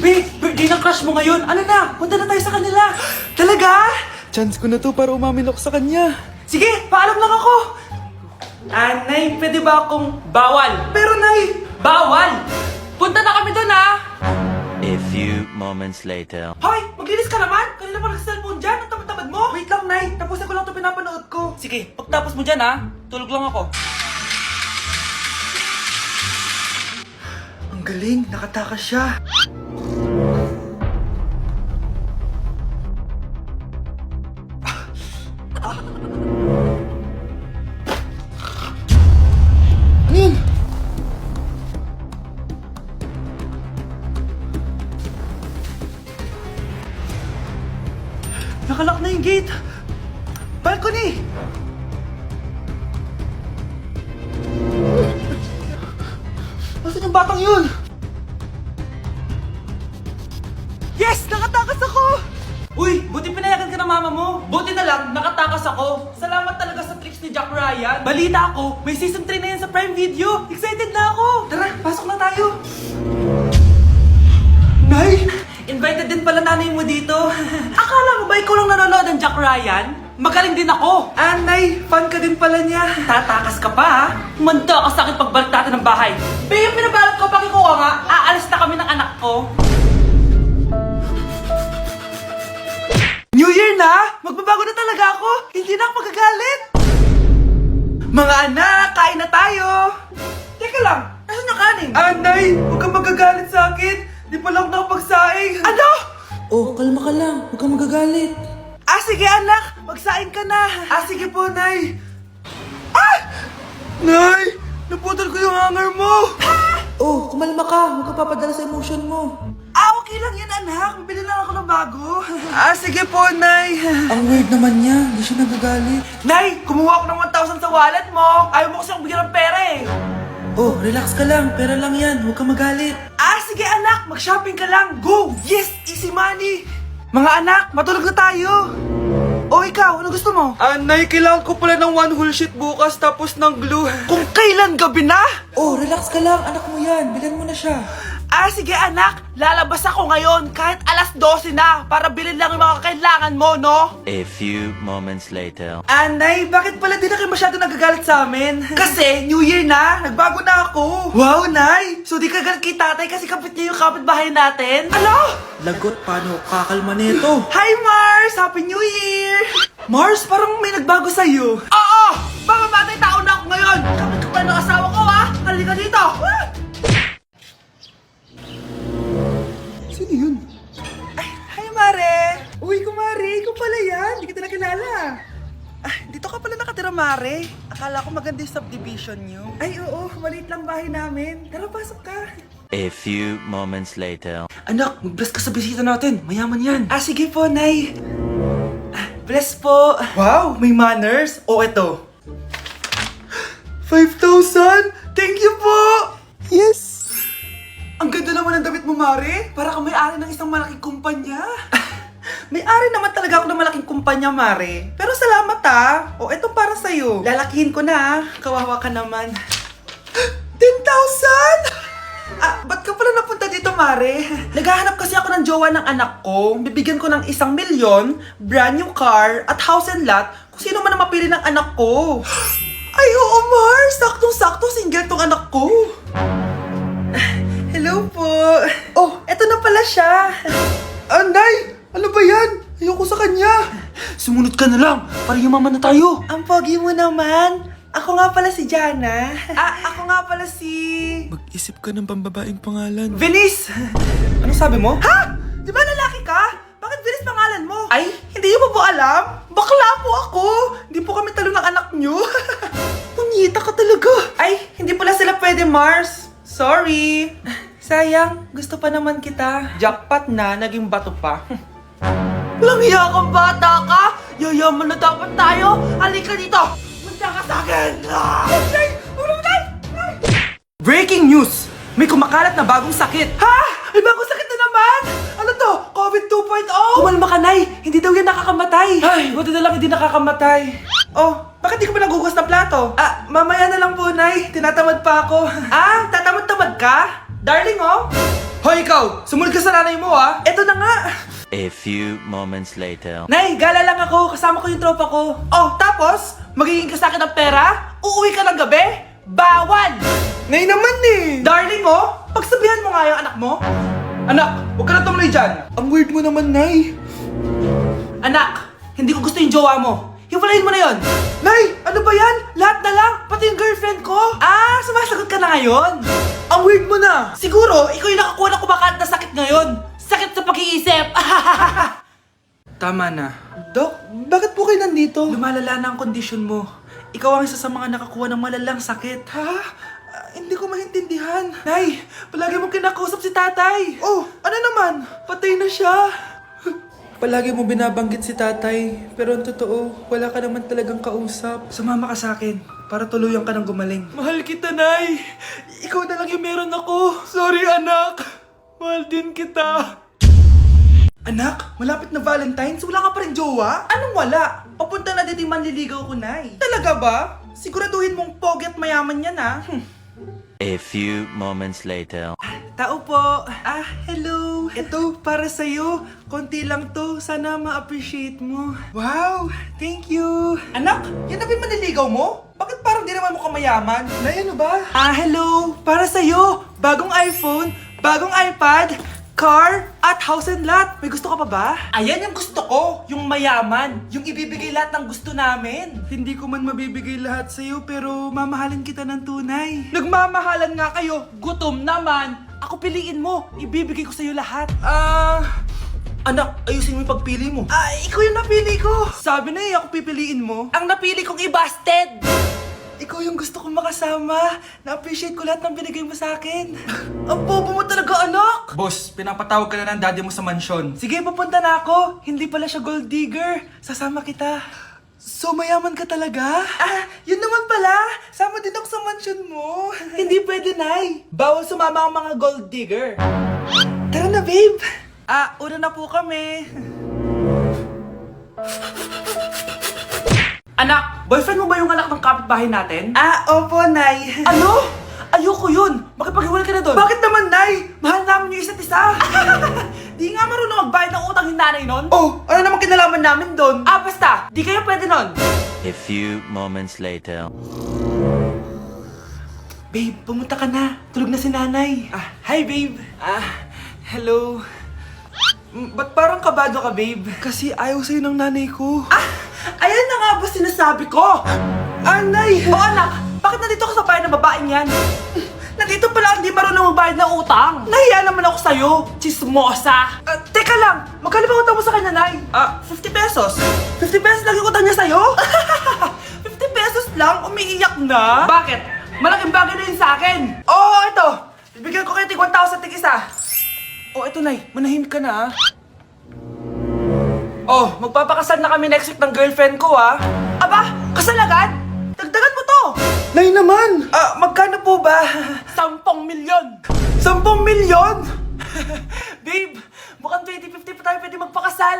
Babe, birthday ng crush mo ngayon. Ano na? Punta na tayo sa kanila. Talaga? Chance ko na to para umamin ako sa kanya. Sige, paalam lang ako. Nay, pwede ba akong bawal? Pero Nay, bawal! Punta na kami doon A few moments later. Hoy, maglinis ka naman! Kanina pa nag-cellphone dyan, ang tamad-tamad mo! Wait lang, Nay. Tapusin ko lang ito pinapanood ko. Sige, pagtapos mo dyan tulog lang ako. Ang galing, nakatakas siya. Ano yun? Nakalak na yung gate. Balcony! Nasaan yung batang yun? Yes! Nakatakas ako! Uy, buti pinayagan ka ng mama mo. Buti na lang, nakatakas ako. Salamat talaga sa tricks ni Jack Ryan. Balita ako, may season 3 na yan sa Prime Video. Excited na ako. Tara, pasok na tayo. Nay! Invited din pala nanay mo dito. Akala mo ba ikaw lang nanonood ng Jack Ryan? Magaling din ako. Nay, fan ka din pala niya. Tatakas ka pa Manda ka sa akin pagbalik natin ng bahay. Babe, pinabalot ko pag ikaw nga. Aalis na kami ng anak ko. New Year na! Magbabago na talaga ako! Hindi na ako magagalit! Mga anak, kain na tayo! Teka lang, nasan yung kanin? Nay, huwag kang magagalit sa akin! Di pa lang nakapagsaing! Ano? Oh, kalma ka lang. Huwag kang magagalit. Sige anak, magsaing ka na! Sige po, Nay! Nay! Naputol ko yung hanger mo! Oh, kumalma ka! Huwag ka papadala sa emotion mo! Okay lang yan, anak! Bili lang ako ng bago! Sige po, Nay! Ang weird naman niya. Hindi siya nagagalit. Nay, kumuha ako ng 1,000 sa wallet mo! Ayaw mo kasi akong bigyan ng pera eh! Oh, relax ka lang. Pera lang yan. Huwag kang magalit. Sige anak, mag-shopping ka lang! Go! Yes! Easy money! Mga anak, matulog na tayo! Ikaw, ano gusto mo? Nay, kailangan ko pala ng one whole sheet bukas tapos ng glue. Kung kailan gabi na? Oh, relax ka lang. Anak mo yan. Bilan mo na siya. Sige anak, lalabas ako ngayon kahit alas 12 na para bilhin lang yung mga kailangan mo, no? A few moments later. Nay, bakit pala di na kayo masyado nagagalit sa amin? Kasi, New Year na, nagbago na ako. Wow, Nay! So di ka galit kay tatay kasi kapit niya yung kapitbahay natin? Ano? Lagot, paano kakalma nito? Hi, Mars! Happy New Year! Mars, parang may nagbago sa'yo. Oo! Mamamatay tao na ako ngayon! Kapit ka pa ng asawa ko, Halika dito! Sino yun? Hi, Mare! Uy, kumare, ikaw pala yan. Hindi kita nakilala. Dito ka pala nakatira, Mare. Akala ko maganda yung subdivision nyo. Ay, oo. Maliit lang bahay namin. Tara, pasok ka. A few moments later. Anak, mag-bless ka sa bisita natin. Mayaman yan. Sige po, Nay. Bless po. Wow, may manners. Eto. 5,000! Thank you po! Yes! Ang ganda naman ng damit mo, Mare. Para kang may-ari ng isang malaking kumpanya. May-ari naman talaga ako ng malaking kumpanya, Mare. Pero salamat, eto para sa'yo. Lalakihin ko na, Kawawa ka naman. 10,000! Ba't ka pala napunta dito, Mare? Naghahanap kasi ako ng jowa ng anak ko. Bibigyan ko ng 1,000,000, brand new car, at house and lot kung sino man ang mapili ng anak ko. Ay, oo, Mar! Saktong-sakto, single tong anak ko. Hello po. Eto na pala siya. Nay! Ano ba yan? Ayoko sa kanya. Sumunod ka na lang, para yumaman na tayo. Ang pogi mo naman. Ako nga pala si Jana. Ako nga pala si... Mag-isip ka ng pambabaeng pangalan. Venice! Ano sabi mo? Di ba lalaki ka? Bakit Venice pangalan mo? Ay, hindi mo po alam? Bakla po ako! Hindi po kami talo ng anak nyo. Punyita ka talaga. Ay, hindi pala sila pwede, Mars. Sorry. Sayang, gusto pa naman kita. Jackpot na, naging bato pa. Walang hiya kang bata ka! Yayaman na dapat tayo! Halika dito! Punta ka sa akin! Breaking news! May kumakalat na bagong sakit! May bagong sakit na naman! Ano to? COVID 2.0? Kumalma ka, Nay! Hindi daw yan nakakamatay! Ay, buti na lang hindi nakakamatay. Bakit di ka pa nagugas ng plato? Mamaya na lang po, Nay. Tinatamad pa ako. Tatamad-tamad ka? Darling, Hoy ikaw, sumunod ka sa nanay mo ha. Eto na nga. A few moments later. Nay, gala lang ako. Kasama ko yung tropa ko. Oh, tapos? Magiging ka sa akin ng pera? Uuwi ka ng gabi? Bawal! Nay naman eh! Darling oh, pagsabihan mo nga yung anak mo. Anak, huwag ka na tumuloy dyan. Ang weird mo naman, Nay. Anak, hindi ko gusto yung jowa mo. Hiwalayin mo na yon. Nay, ano ba yan? Lahat na lang, pati yung girlfriend ko. Ah, sumasagot ka na ngayon. Ang weird mo na! Siguro, ikaw yung nakakuha ng kumakain na sakit ngayon. Sakit sa pag-iisip. Tama na. Dok, bakit po kayo nandito? Lumalala na ang kondisyon mo. Ikaw ang isa sa mga nakakuha ng malalang sakit. Ha? Hindi ko maintindihan. Nay, palagi mo kinakausap si tatay. Oh, ano naman? Patay na siya. Palagi mo binabanggit si tatay, pero ang totoo, wala ka naman talagang kausap. Sumama ka sa akin para tuluyan ka ng gumaling. Mahal kita, Nay. Ikaw na lang yung meron ako. Sorry, anak. Mahal din kita. Anak, malapit na Valentine's, wala ka pa rin jowa? Anong wala? Papunta na dito yung manliligaw ko, Nay. Talaga ba? Siguraduhin mong pogi at mayaman yan, ha? A few moments later. Tao po. Ah, hello. Ito, para sa'yo. Konti lang to. Sana ma-appreciate mo. Wow, thank you. Anak, yan na ba yung manliligaw mo? Bakit parang di naman mo kamayaman? Nay, ano ba? Ah, hello. Para sa'yo. Bagong iPhone, bagong iPad, car, at house and lot. May gusto ka pa ba? Ayan yung gusto ko. Yung mayaman. Yung ibibigay lahat ng gusto namin. Hindi ko man mabibigay lahat sa'yo, pero mamahalin kita ng tunay. Nagmamahalan nga kayo. Gutom naman. Ako piliin mo. Ibibigay ko sa'yo lahat. Anak, ayusin mo yung pagpili mo. Ikaw yung napili ko. Sabi na ako pipiliin mo. Ang napili kong i-busted. Ikaw yung gusto kong makasama. Na-appreciate ko lahat ng binigay mo sa akin. Ang bobo mo talaga, anak. Boss, pinapatawag ka na ng daddy mo sa mansyon. Sige, papunta na ako. Hindi pala siya gold digger. Sasama kita. So, mayaman ka talaga? Yun naman pala. Sama din ako sa mansyon mo. Hindi pwede, Nay. Bawal sumama ang mga gold digger. Tara na, babe. Una na po kami. Anak, boyfriend mo ba yung anak ng kapitbahay natin? Opo, Nay. Ano? Ayoko yun. Makipaghiwalay ka na doon. Bakit naman, Nay? Mahal namin yung isa't isa. Di nga marunong magbayad ng utang yung nanay nun. Oh, ano naman kinalaman namin doon? Basta. Di kayo pwede nun. A few moments later. Babe, pumunta ka na. Tulog na si nanay. Hi, babe. Hello. Ba't parang kabado ka, babe? Kasi ayaw sa'yo ng nanay ko. Ayan na nga ba sinasabi ko? Nay! O anak, bakit nandito ka sa bahay ng babaeng yan? Nandito pala hindi marunong magbayad ng utang. Nahiya naman ako sa'yo, chismosa. Teka lang, magkano ba utang mo sa kanya, Nay? 50 pesos. 50 pesos lang yung utang niya sa'yo? 50 pesos lang? Umiiyak na? Bakit? Malaking bagay na yun sa akin. Oo, ito. Bibigyan ko kayo tig 1,000 tig isa. Ito, Nay. Manahimik ka na, magpapakasal na kami next week ng girlfriend ko, Aba, kasal agad? Dagdagan mo to! Nay naman! Magkano po ba? 10 milyon! 10 milyon? Babe, mukhang 2050 pa tayo pwede magpakasal.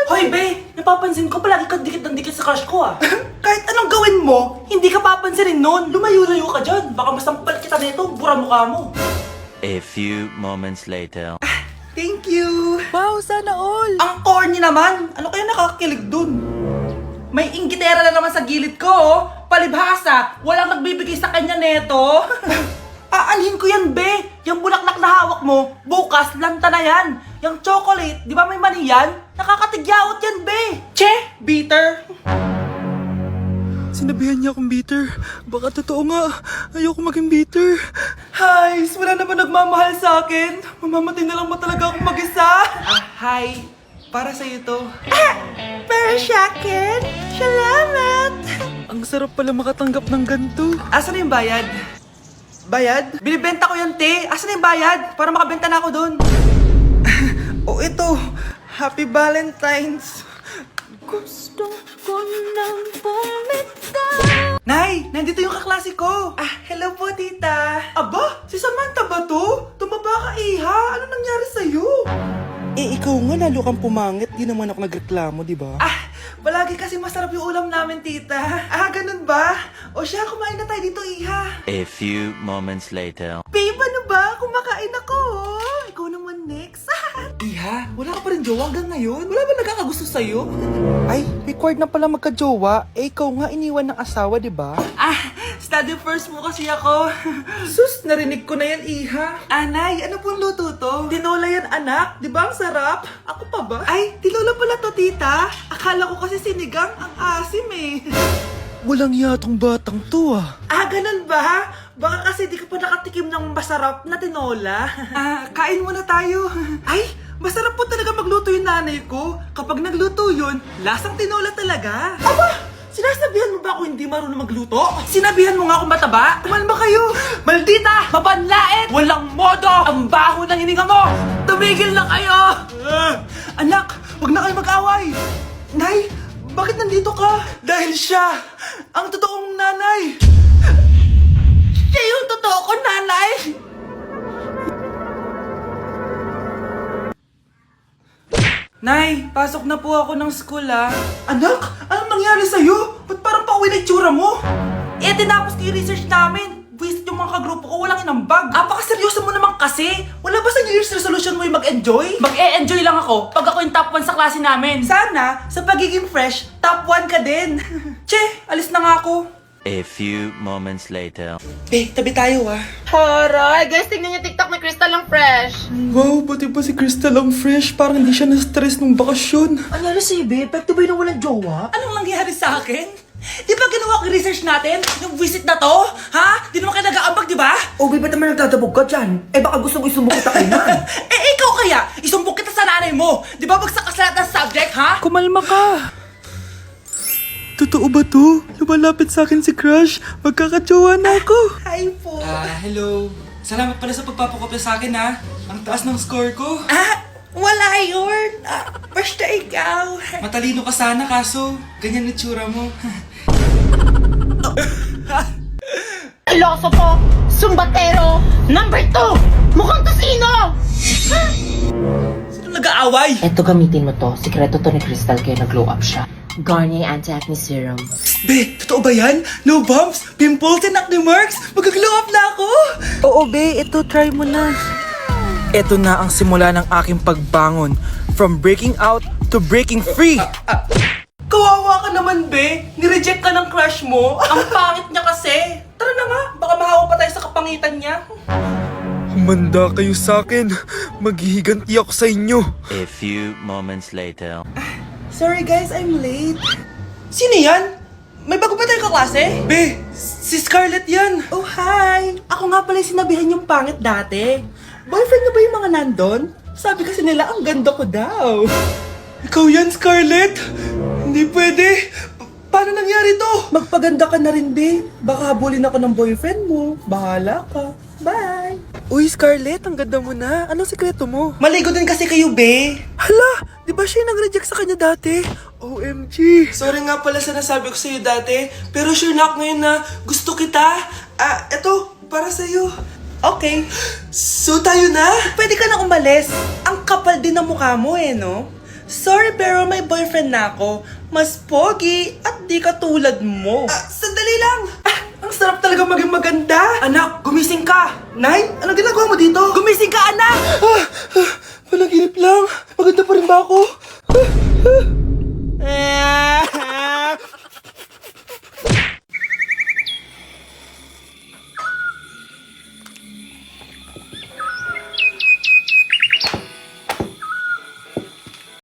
Hoy, be! Napapansin ko palagi ka dikit ng dikit sa crush ko, Kahit anong gawin mo, hindi ka papansinin nun. Lumayo-layo ka dyan. Baka masampal kita nito, bura mukha mo. A few moments later. Thank you! Wow, sana all! Ang corny naman! Ano kaya nakakakilig dun? May inggitera na naman sa gilid ko, Palibhasa, walang nagbibigay sa kanya neto. Aanhin ko yan, be! Yung bulaklak na hawak mo, bukas, lanta na yan. Yung chocolate, di ba may mani yan? Nakakatigyawat yan, be! Che! Bitter! Sinabihan niya akong bitter. Baka totoo nga. Ayoko maging bitter. Hi! Wala naman nagmamahal sa akin. Mamamatay na lang ba talaga akong mag-isa? Hi! Para sa'yo to. Para sa akin? Salamat! Ang sarap pala makatanggap ng ganito. Asan na yung bayad? Bayad? Binibenta ko yung te. Asan na yung bayad? Para makabenta na ako doon. Ito. Happy Valentine's. Gusto ko nang bumitaw. Nay, nandito yung kaklase ko. Hello po, tita. Aba, si Samantha ba to? Tumaba ka, iha. Ano nangyari sa'yo? Ikaw nga lalo kang pumangit. Di naman ako nagreklamo, di ba? Palagi kasi masarap yung ulam namin, tita. Ganun ba? O siya, kumain na tayo dito, Iha. A few moments later. Babe, ano ba? Kumakain ako. Ikaw naman next. Iha, wala ka pa rin jowa hanggang ngayon? Wala ba nagkakagusto sa'yo? Ay, required na pala magka-jowa. Eh, ikaw nga iniwan ng asawa, di ba? Study first mo kasi ako. Sus, narinig ko na yan, Iha. Anay, ano pong luto to? Tinola yan, anak. Di ba ang sarap? Ako pa ba? Ay, tinola pala to, tita. Akala ko kasi sinigang. Ang asim eh. Walang yatong batang to ah. Ganun ba? Baka kasi di ka pa nakatikim ng masarap na tinola. Kain muna tayo. Ay, masarap po talaga magluto yung nanay ko. Kapag nagluto yun, lasang tinola talaga. Aba! Sinasabihan mo ba ako hindi marunong magluto? Sinabihan mo nga ako mataba? Kumalma kayo! Maldita! Mapanlait! Walang modo! Ang baho ng hininga mo! Tumigil na kayo! Anak, wag na kayo mag-away! Nay, bakit nandito ka? Dahil siya, ang totoong nanay! Siya yung totoo ko, nanay! Nay, pasok na po ako ng school Anak, anong nangyari sa'yo? Ba't parang pauwi na itsura mo? Tinapos ko yung research namin. Visit yung mga kagrupo ko, walang inambag. Seryoso mo naman kasi. Wala ba sa New Year's resolution mo yung mag-enjoy? Mag-e-enjoy lang ako pag ako yung top 1 sa klase namin. Sana, sa pagiging fresh, top 1 ka din. Che, alis na nga ako. A few moments later. Tabi tayo Horay! Guys, tingnan niyo TikTok ni Crystal ang fresh. Wow, pati ba si Crystal ang fresh? Parang hindi siya na-stress nung bakasyon. Anyari sa'yo, babe? Pwede ba yung walang jowa? Anong nangyari sa akin? Di ba ginawa ko yung research natin? Yung visit na to? Ha? Di naman kayo nag-aambag, di ba? O, ba't naman nagdadabog ka dyan? Eh, baka gusto mo isumbok kita kay nan. Ikaw kaya? Isumbok kita sa nanay mo. Di ba bagsak ka sa lahat ng subject, ha? Kumalma ka. Totoo ba to? Lumalapit sa akin si Crush. Magkakajowa na ako. Hi po. Hello. Salamat pala sa pagpapakopya sa akin ha. Ang taas ng score ko. Wala yun. Basta ikaw. Matalino ka sana kaso ganyan yung tsura mo. Iloso Sumbatero, number 2! Mukhang kasino! Sino nag-aaway? Eto, gamitin mo to. Sikreto to ni Crystal kaya nag-glow up siya. Garnier Anti-Acne Serum. Be, totoo ba yan? No bumps, pimples, and acne marks? Mag-glow up na ako! Oo be, ito try mo na. Ito na ang simula ng aking pagbangon. From breaking out to breaking free. Kawawa ka naman, be. Nireject ka ng crush mo. Ang pangit niya kasi. Tara na nga, baka mahawa pa tayo sa kapangitan niya. Humanda kayo sa akin. Maghihiganti ako sa inyo. A few moments later. Sorry guys, I'm late. Sino yan? May bago ba tayong kaklase? Be, si Scarlett yan. Oh, hi. Ako nga pala yung sinabihan yung pangit dati. Boyfriend niyo ba yung mga nandun? Sabi kasi nila, ang ganda ko daw. Ikaw yan, Scarlett? Hindi pwede. Paano nangyari to? Magpaganda ka na rin, be. Baka habulin ako ng boyfriend mo. Bahala ka. Bye. Uy, Scarlett, ang ganda mo na. Anong sikreto mo? Maligo din kasi kayo, be. Hala, di ba siya yung nag-reject sa kanya dati? OMG. Sorry nga pala sa nasabi ko sa'yo dati, pero sure na ako ngayon na gusto kita. Eto, para sa'yo. Okay. So tayo na? Pwede ka na umalis. Ang kapal din ng mukha mo no? Sorry pero may boyfriend na ako. Mas pogi at di katulad mo. Sandali lang. Ang sarap talaga maging maganda. Anak, gumising ka. Nay, ano ginagawa mo dito? Gumising ka, anak! Panaginip lang. Maganda pa rin ba ako?